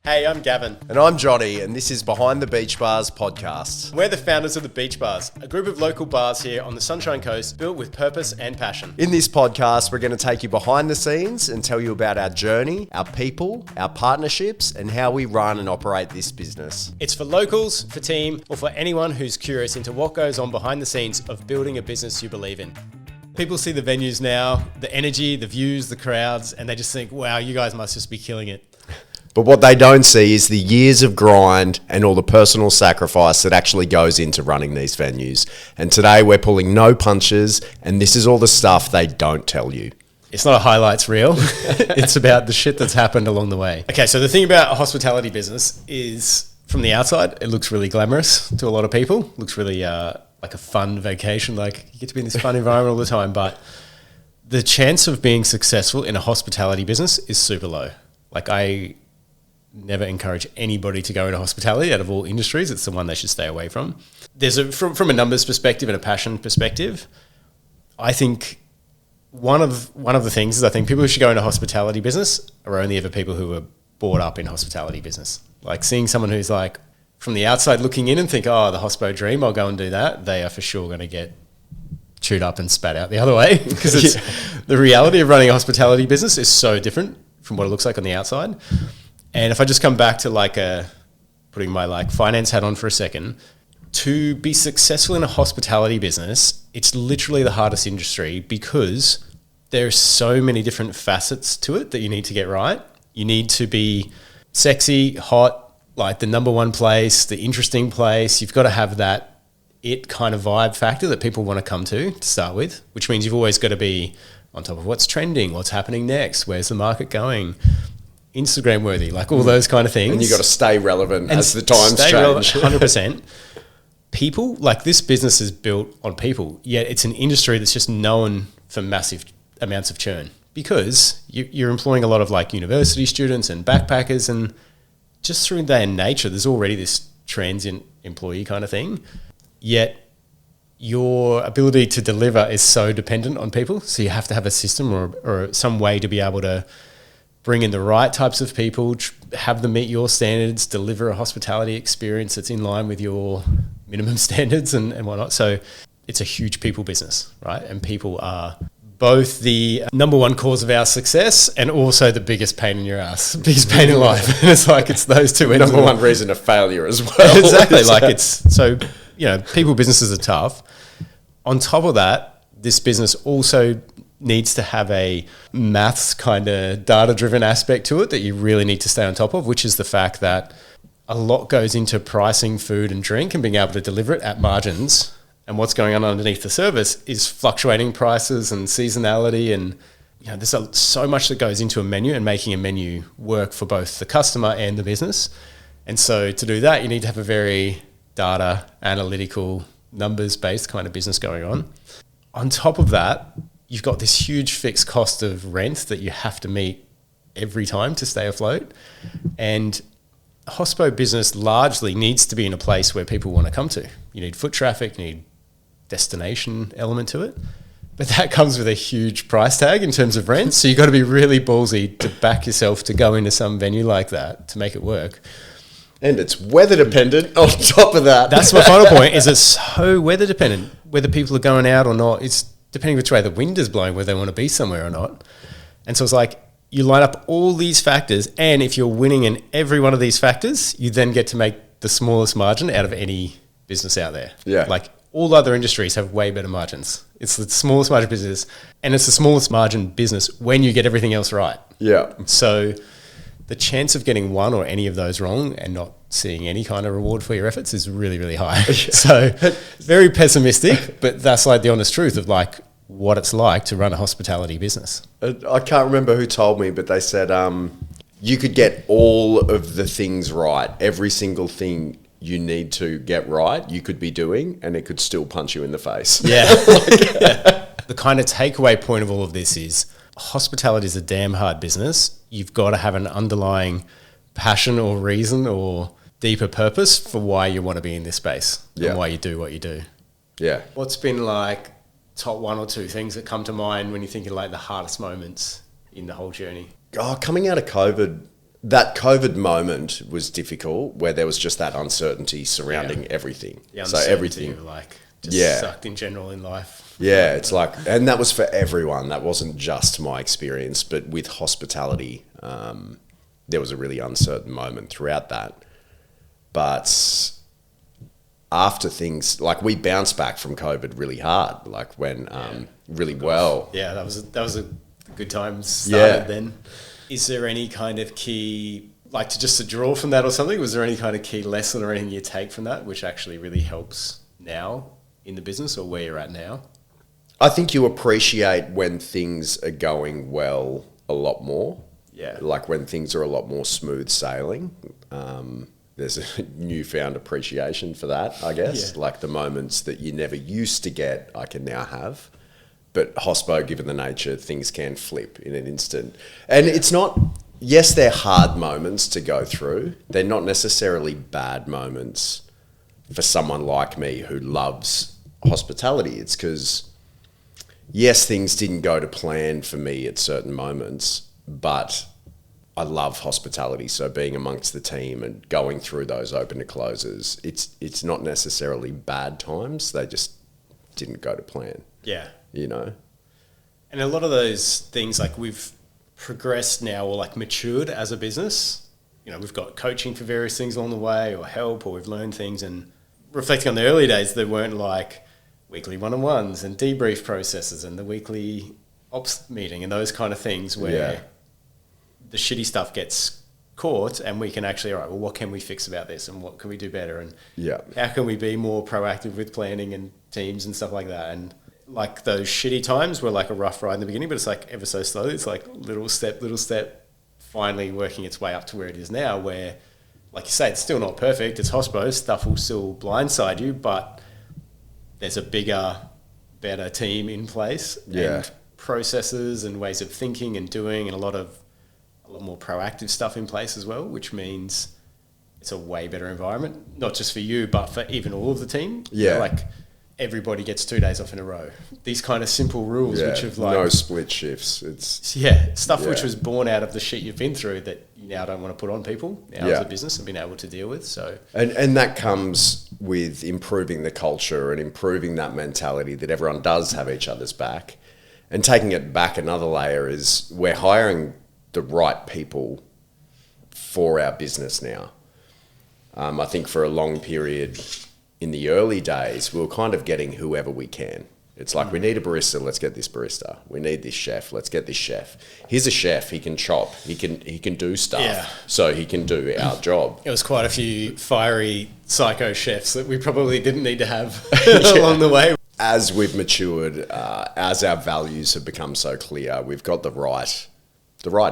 Hey, I'm Gavin. And I'm Jonny, and this is Behind the Beach Bars podcast. We're the founders of the Beach Bars, a group of local bars here on the Sunshine Coast built with purpose and passion. In this podcast, we're going to take you behind the scenes and tell you about our journey, our people, our partnerships, and how we run and operate this business. It's for locals, for team, or for anyone who's curious into what goes on behind the scenes of building a business you believe in. People see the venues now, the energy, the views, the crowds, and they just think, wow, you guys must just be killing it. But what they don't see is the years of grind and all the personal sacrifice that actually goes into running these venues. And today we're pulling no punches, and this is all the stuff they don't tell you. It's not a highlights reel. It's about the shit that's happened along the way. Okay, so the thing about a hospitality business is from the outside, it looks really glamorous to a lot of people. It looks really like a fun vacation. Like you get to be in this fun environment all the time. But the chance of being successful in a hospitality business is super low. Like I never encourage anybody to go into hospitality out of all industries. It's the one they should stay away from. From a numbers perspective and a passion perspective, I think one of the things is I think people who should go into hospitality business are only ever people who are brought up in hospitality business. Like seeing someone who's like from the outside looking in and think, oh, the hospo dream, I'll go and do that. They are for sure going to get chewed up and spat out the other way because the reality of running a hospitality business is so different from what it looks like on the outside. And if I just come back to putting my finance hat on for a second, to be successful in a hospitality business, it's literally the hardest industry because there's so many different facets to it that you need to get right. You need to be sexy, hot, like the number one place, the interesting place. You've got to have that it kind of vibe factor that people want to come to start with, which means you've always got to be on top of what's trending, what's happening next, where's the market going, Instagram worthy, like all those kind of things. And you got to stay relevant as the times change. 100%. People, like this business is built on people, yet it's an industry that's just known for massive amounts of churn because you're employing a lot of like university students and backpackers, and just through their nature, there's already this transient employee kind of thing. Yet your ability to deliver is so dependent on people. So you have to have a system or some way to be able to bring in the right types of people, have them meet your standards, deliver a hospitality experience that's in line with your minimum standards and whatnot. So it's a huge people business, right? And people are both the number one cause of our success and also the biggest pain in your ass, biggest pain in life. And it's like, it's those two ends. Number one reason of failure as well. Exactly. Like it's, so, people businesses are tough. On top of that, this business also needs to have a maths kind of data-driven aspect to it that you really need to stay on top of, which is the fact that a lot goes into pricing food and drink and being able to deliver it at margins. And what's going on underneath the service is fluctuating prices and seasonality. And there's so much that goes into a menu and making a menu work for both the customer and the business. And so to do that, you need to have a very data, analytical, numbers-based kind of business going on. On top of that, you've got this huge fixed cost of rent that you have to meet every time to stay afloat. And hospo business largely needs to be in a place where people want to come to. You need foot traffic, you need destination element to it. But that comes with a huge price tag in terms of rent. So you've got to be really ballsy to back yourself to go into some venue like that to make it work. And it's weather dependent on top of that. That's my final point, is it's so weather dependent. Whether people are going out or not, it's depending which way the wind is blowing, whether they want to be somewhere or not. And so it's like you line up all these factors, and if you're winning in every one of these factors, you then get to make the smallest margin out of any business out there. Yeah. Like all other industries have way better margins. It's the smallest margin business, and it's the smallest margin business when you get everything else right. Yeah. So the chance of getting one or any of those wrong and not seeing any kind of reward for your efforts is really, really high. So very pessimistic, but that's like the honest truth of like what it's like to run a hospitality business. I can't remember who told me, but they said you could get all of the things right, every single thing you need to get right, you could be doing, and it could still punch you in the face. Yeah. The kind of takeaway point of all of this is hospitality is a damn hard business. You've got to have an underlying passion or reason or deeper purpose for why you want to be in this space and why you do what you do. Yeah. What's been like top one or two things that come to mind when you're thinking like the hardest moments in the whole journey? Coming out of COVID, that COVID moment was difficult, where there was just that uncertainty surrounding everything. So everything of like just sucked in general in life. Yeah, it's like, and that was for everyone. That wasn't just my experience, but with hospitality, there was a really uncertain moment throughout that. But after things, like we bounced back from COVID really hard, like when really well. Yeah, that was a good time started then. Is there any kind of key, like to draw from that or something? Was there any kind of key lesson or anything you take from that which actually really helps now in the business or where you're at now? I think you appreciate when things are going well a lot more. Yeah. Like when things are a lot more smooth sailing. There's a newfound appreciation for that, I guess. Yeah. Like the moments that you never used to get, I can now have. But hospo, given the nature, things can flip in an instant. And it's not, yes, they're hard moments to go through. They're not necessarily bad moments for someone like me who loves hospitality. It's because, yes, things didn't go to plan for me at certain moments, but I love hospitality. So being amongst the team and going through those open to closes, it's not necessarily bad times. They just didn't go to plan. Yeah. You know? And a lot of those things, like we've progressed now or like matured as a business. You know, we've got coaching for various things along the way or help, or we've learned things. And reflecting on the early days, there weren't like weekly one-on-ones and debrief processes and the weekly ops meeting and those kind of things where the shitty stuff gets caught and we can actually, all right, well, what can we fix about this and what can we do better? And how can we be more proactive with planning and teams and stuff like that? And like those shitty times were like a rough ride in the beginning, but it's like ever so slowly. It's like little step, finally working its way up to where it is now, where, like you say, it's still not perfect. It's hospo. Stuff will still blindside you, but there's a bigger, better team in place and processes and ways of thinking and doing, and a lot more proactive stuff in place as well, which means it's a way better environment, not just for you, but for even all of the team. Yeah. You know, like everybody gets 2 days off in a row. These kind of simple rules, which have like no split shifts. It's stuff which was born out of the shit you've been through that you now don't want to put on people now as a business and been able to deal with. So and that comes with improving the culture and improving that mentality that everyone does have each other's back. And taking it back another layer is we're hiring the right people for our business now. I think for a long period in the early days, we were kind of getting whoever we can. It's like, we need a barista, let's get this barista. We need this chef, let's get this chef. Here's a chef, he can chop, he can do stuff, so he can do our job. It was quite a few fiery psycho chefs that we probably didn't need to have along the way. As we've matured, as our values have become so clear, we've got the right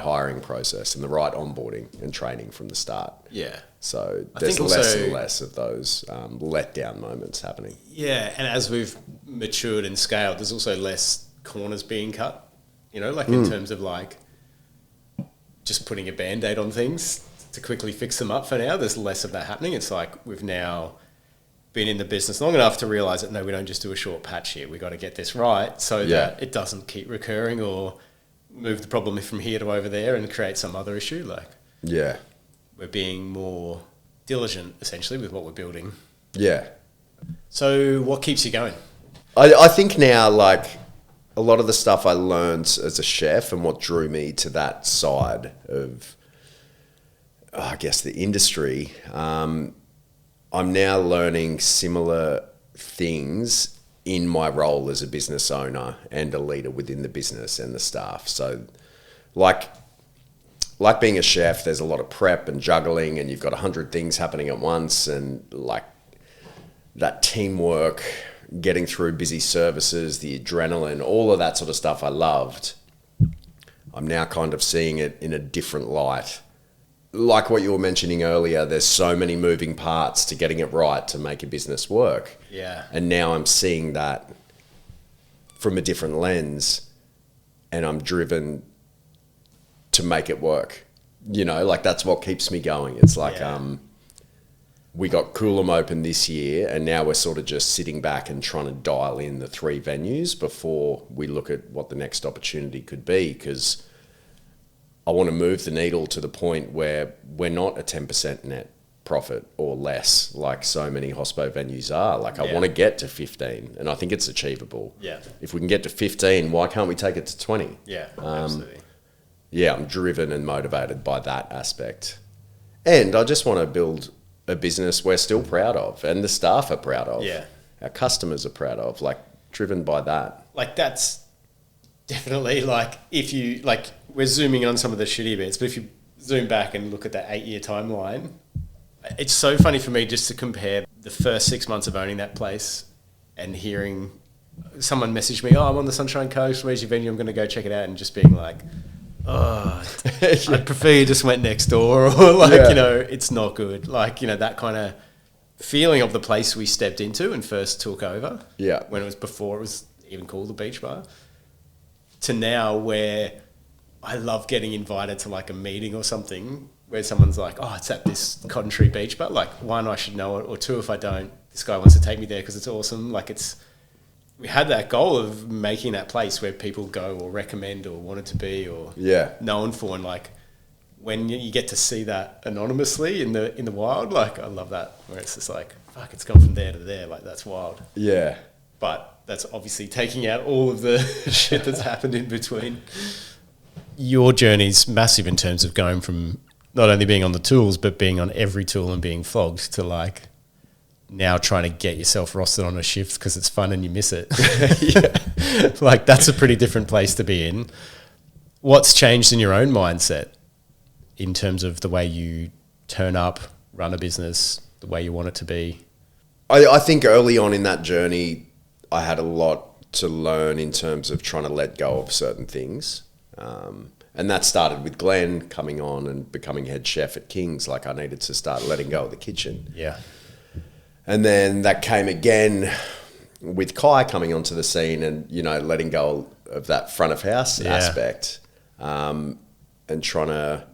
hiring process and the right onboarding and training from the start. Yeah. So there's less and less of those letdown moments happening. Yeah, and as we've matured and scaled, there's also less corners being cut, you know, like in terms of like just putting a Band-Aid on things to quickly fix them up for now. There's less of that happening. It's like we've now been in the business long enough to realise that, no, we don't just do a short patch here. We've got to get this right so that it doesn't keep recurring or move the problem from here to over there and create some other issue. Like, we're being more diligent, essentially, with what we're building. Yeah. So what keeps you going? I think now, like, a lot of the stuff I learned as a chef and what drew me to that side of, I guess, the industry, I'm now learning similar things in my role as a business owner and a leader within the business and the staff. So, like being a chef, there's a lot of prep and juggling and you've got 100 things happening at once, and like that teamwork, getting through busy services, the adrenaline, all of that sort of stuff I loved. I'm now kind of seeing it in a different light. Like what you were mentioning earlier, there's so many moving parts to getting it right to make a business work. Yeah. And now I'm seeing that from a different lens, and I'm driven to make it work. You know, like that's what keeps me going. It's like, we got Coolum open this year, and now we're sort of just sitting back and trying to dial in the 3 venues before we look at what the next opportunity could be. Because I want to move the needle to the point where we're not a 10% net profit or less like so many hospo venues are. Like I want to get to 15 and I think it's achievable. Yeah. If we can get to 15, why can't we take it to 20? Yeah, absolutely. Yeah, I'm driven and motivated by that aspect. And I just want to build a business we're still proud of and the staff are proud of. Yeah. Our customers are proud of, like driven by that. Like that's definitely like if you like we're zooming on some of the shitty bits, but if you zoom back and look at that 8-year timeline, it's so funny for me just to compare the first 6 months of owning that place and hearing someone message me, I'm on the Sunshine Coast, where's your venue? I'm going to go check it out. And just being like, I'd prefer you just went next door or like, it's not good. Like, that kind of feeling of the place we stepped into and first took over. Yeah. When it was before it was even called the Beach Bar, to now where I love getting invited to like a meeting or something where someone's like, it's at this Cotton Tree Beach Bar. Like, one, I should know it, or two, if I don't, this guy wants to take me there because it's awesome. Like we had that goal of making that place where people go or recommend or want it to be or known for. And like when you get to see that anonymously in the wild, like I love that where it's just like, fuck, it's gone from there to there. Like that's wild. Yeah. But that's obviously taking out all of the shit that's happened in between. Your journey's massive in terms of going from not only being on the tools, but being on every tool and being flogged to like now trying to get yourself rostered on a shift because it's fun and you miss it. Like that's a pretty different place to be in. What's changed in your own mindset in terms of the way you turn up, run a business, the way you want it to be? I think early on in that journey, I had a lot to learn in terms of trying to let go of certain things. And that started with Glenn coming on and becoming head chef at King's. Like I needed to start letting go of the kitchen. Yeah. And then that came again with Kai coming onto the scene and, letting go of that front of house aspect, and trying to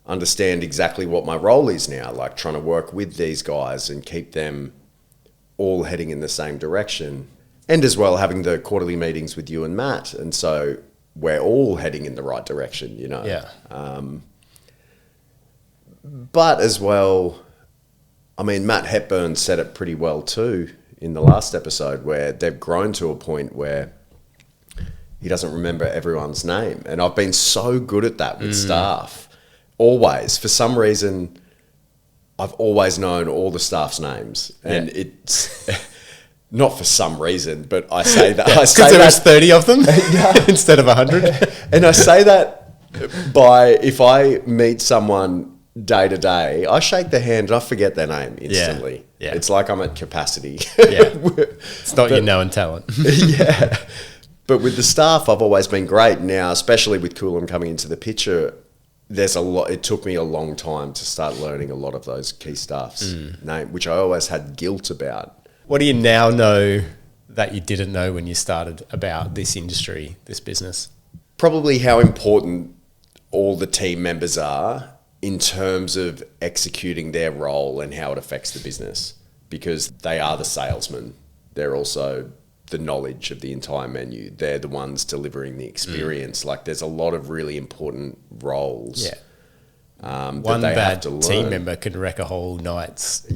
understand exactly what my role is now, like trying to work with these guys and keep them all heading in the same direction. And as well, having the quarterly meetings with you and Matt. And so we're all heading in the right direction, Yeah. But as well, I mean, Matt Hepburn said it pretty well too in the last episode where they've grown to a point where he doesn't remember everyone's name. And I've been so good at that with staff. Always. For some reason, I've always known all the staff's names. And it's... Not for some reason, but I say that. Because there was 30 of them instead of 100. And I say that if I meet someone day to day, I shake their hand and I forget their name instantly. Yeah. It's like I'm at capacity. It's not your known talent. Yeah. But with the staff, I've always been great. Now, especially with Coolum coming into the picture, there's a lot. It took me a long time to start learning a lot of those key staff's name, which I always had guilt about. What do you now know that you didn't know when you started about this industry, this business? Probably how important all the team members are in terms of executing their role and how it affects the business, because they are the salesmen. They're also the knowledge of the entire menu. They're the ones delivering the experience. Like there's a lot of really important roles. Yeah. One bad team member can wreck a whole night's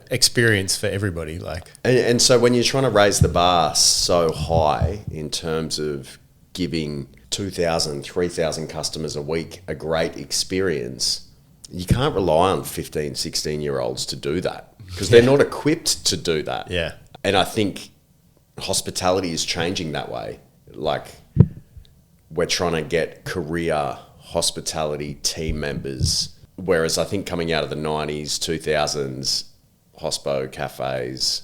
experience for everybody. And so when you're trying to raise the bar so high in terms of giving 2,000, 3,000 customers a week a great experience, you can't rely on 15, 16-year-olds to do that because they're not equipped to do that. Yeah. And I think hospitality is changing that way. Like we're trying to get career hospitality team members, whereas I think coming out of the 90s, 2000s, hospo cafes,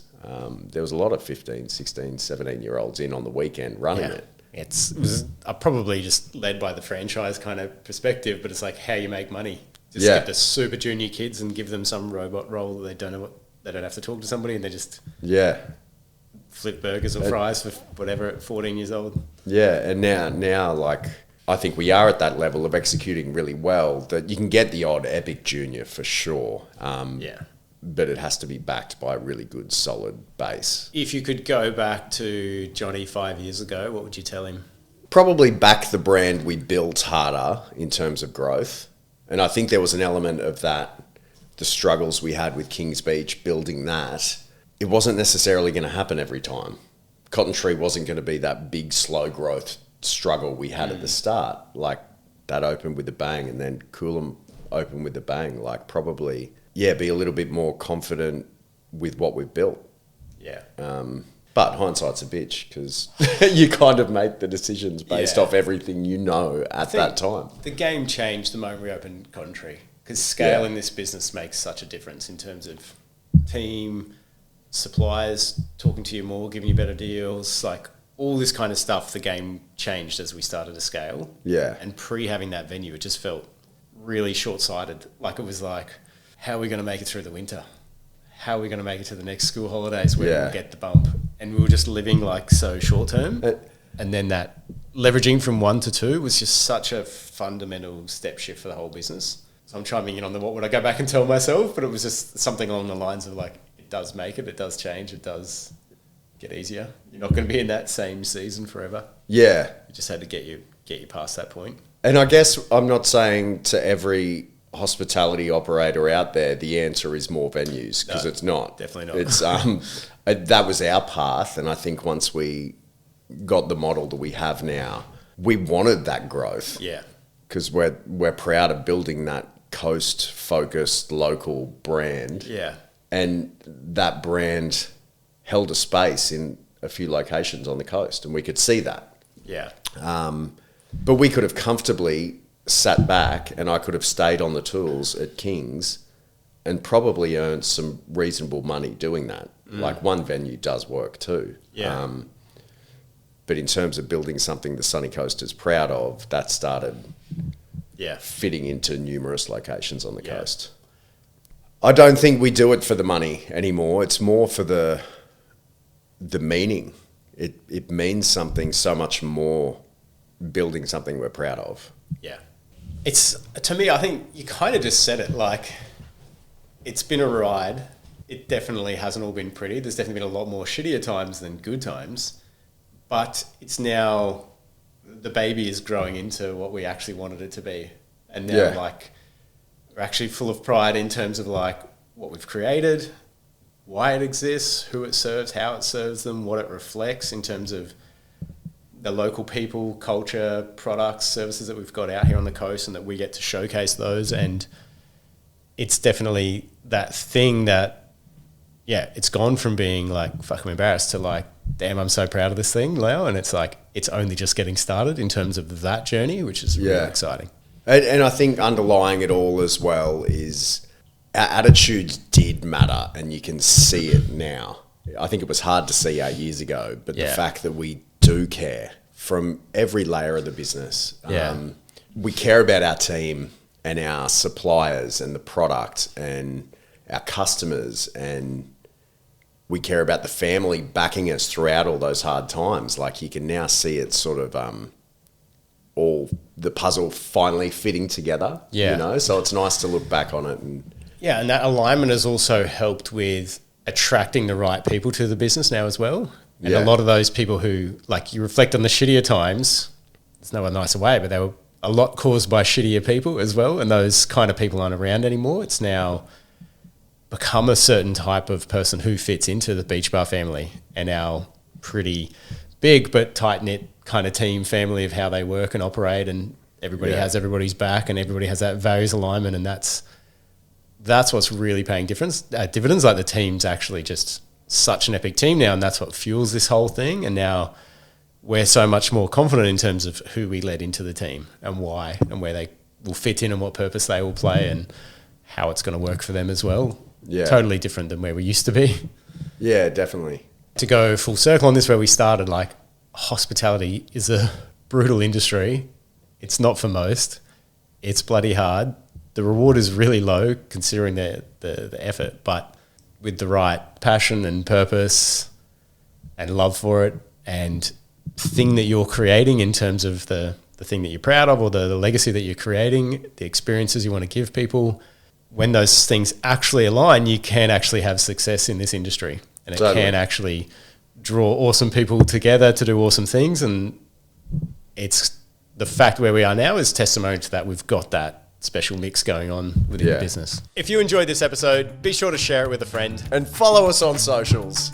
there was a lot of 15, 16, 17-year-olds in on the weekend running it. It was probably just led by the franchise kind of perspective, but it's like how you make money. Just get the super junior kids and give them some robot role that they don't know they don't have to talk to somebody and they just flip burgers or fries for whatever at 14 years old. Yeah, and now like I think we are at that level of executing really well that you can get the odd epic junior for sure. But it has to be backed by a really good, solid base. If you could go back to Johnny 5 years ago, what would you tell him? probably back the brand we built harder in terms of growth. And I think there was an element of that, the struggles we had with Kings Beach, building that. It wasn't necessarily going to happen every time. Cotton Tree wasn't going to be that big, slow growth struggle we had at the start. Like, that opened with a bang, and then Coolum opened with a bang. Like, probably, be a little bit more confident with what we've built. Yeah. But hindsight's a bitch, because you kind of make the decisions based off everything you know at that time. The game changed the moment we opened Cotton Tree, because scale in this business makes such a difference in terms of team, suppliers talking to you more, giving you better deals, like all this kind of stuff. The game changed as we started to scale. Yeah. And having that venue, it just felt really short-sighted. Like, it was like, how are we going to make it through the winter? How are we going to make it to the next school holidays where we'll get the bump? And we were just living like so short-term. And then that leveraging from 1 to 2 was just such a fundamental step shift for the whole business. So I'm chiming in on what would I go back and tell myself, but it was just something along the lines of like, it does make it does change, it does get easier. You're not going to be in that same season forever. Yeah. You just had to get you past that point. And I guess I'm not saying to every hospitality operator out there the answer is more venues, because it's not. Definitely not. It's that was our path, and I think once we got the model that we have now, we wanted that growth. Yeah. Because we're proud of building that coast-focused local brand. Yeah. And that brand held a space in a few locations on the coast, and we could see that. Yeah. But we could have comfortably sat back, and I could have stayed on the tools at Kings and probably earned some reasonable money doing that. Like, one venue does work too. Yeah. But in terms of building something the Sunny Coast is proud of, that started fitting into numerous locations on the coast. I don't think we do it for the money anymore. It's more for the meaning. It means something so much more, building something we're proud of. Yeah. It's, to me, I think you kind of just said it, like, it's been a ride. It definitely hasn't all been pretty. There's definitely been a lot more shittier times than good times. But it's now, the baby is growing into what we actually wanted it to be. And now, like, we're actually full of pride in terms of, like, what we've created, why it exists, who it serves, how it serves them, what it reflects in terms of the local people, culture, products, services that we've got out here on the coast, and that we get to showcase those. And it's definitely that thing that, it's gone from being like fucking embarrassed to like, damn, I'm so proud of this thing, Leo. And it's like, it's only just getting started in terms of that journey, which is really exciting. And I think underlying it all as well is our attitudes did matter, and you can see it now. I think it was hard to see 8 years ago, but the fact that we do care from every layer of the business. We care about our team and our suppliers and the product and our customers, and we care about the family backing us throughout all those hard times. Like, you can now see it sort of all the puzzle finally fitting together, you know? So it's nice to look back on it. And that alignment has also helped with attracting the right people to the business now as well. And a lot of those people who, like, you reflect on the shittier times, there's no nicer way, but they were a lot caused by shittier people as well. And those kind of people aren't around anymore. It's now become a certain type of person who fits into the Beach Bar family and our pretty big but tight-knit kind of team family of how they work and operate, and everybody has everybody's back, and everybody has that values alignment, and that's what's really paying dividends. Like, the team's actually just such an epic team now, and that's what fuels this whole thing. And now we're so much more confident in terms of who we let into the team and why, and where they will fit in and what purpose they will play and how it's going to work for them as well. Yeah. Totally different than where we used to be. Yeah, definitely. To go full circle on this, where we started, like, hospitality is a brutal industry. It's not for most. It's bloody hard. The reward is really low considering the effort, but with the right passion and purpose and love for it and thing that you're creating in terms of the thing that you're proud of, or the legacy that you're creating, the experiences you want to give people, when those things actually align, you can actually have success in this industry, and it can actually draw awesome people together to do awesome things. And it's the fact where we are now is testimony to that. We've got that special mix going on within the business. If you enjoyed this episode, be sure to share it with a friend. And follow us on socials.